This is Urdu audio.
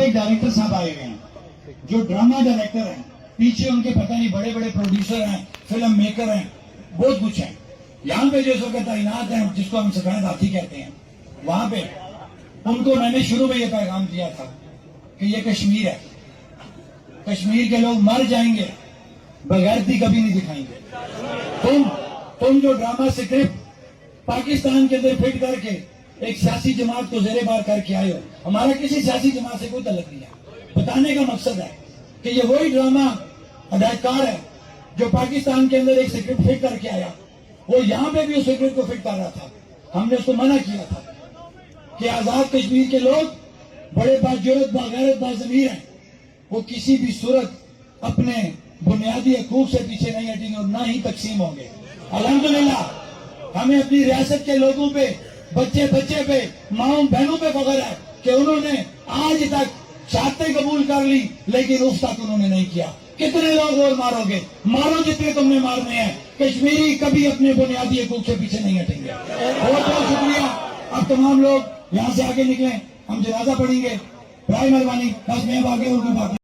ایک ڈائریکٹر صاحب آئے ہوئے ہیں جو ڈرامہ ڈائریکٹر ہیں, پیچھے ان کے پتہ نہیں بڑے بڑے پروڈیوسر ہیں, فلم میکر ہیں, بہت کچھ ہیں. یہاں پہ جو اس وقت تعینات ہیں جس کو ہم سفید ہاتھی کہتے ہیں, وہاں پہ ان کو میں نے شروع میں یہ پیغام دیا تھا کہ یہ کشمیر ہے, کشمیر کے لوگ مر جائیں گے, بغیرتی کبھی نہیں دکھائیں گے. تم جو ڈرامہ سکرپٹ پاکستان کے اندر فٹ کر کے ایک سیاسی جماعت کو زیر بار کر کے آئے ہو, ہمارا کسی سیاسی جماعت سے کوئی تعلق نہیں ہے. بتانے کا مقصد ہے کہ یہ وہی ڈرامہ اداکار ہے جو پاکستان کے اندر ایک سکرپٹ فٹ کر کے آیا, وہ یہاں پہ بھی اس سکرپٹ کو فٹ کر رہا تھا. ہم نے اس کو منع کیا تھا کہ آزاد کشمیر کے لوگ بڑے باجرت باغیرت باضمیر ہیں, وہ کسی بھی صورت اپنے بنیادی حقوق سے پیچھے نہیں ہٹیں گے اور نہ ہی تقسیم ہوں گے. الحمدللہ ہمیں اپنی ریاست کے لوگوں پہ, بچے بچے پہ, ماؤں بہنوں پہ فخر ہے کہ انہوں نے آج تک شہادتیں قبول کر لی لیکن اس تک انہوں نے نہیں کیا. کتنے لوگ اور مارو گے, مارو جتنے تم نے مارنے ہیں, کشمیری کبھی اپنے بنیادی حقوق سے پیچھے نہیں ہٹیں گے. بہت بہت شکریہ. اب تمام لوگ یہاں سے آگے نکلیں, ہم جنازہ پڑھیں گے. برائے مہربانی بس میں آگے اور باقی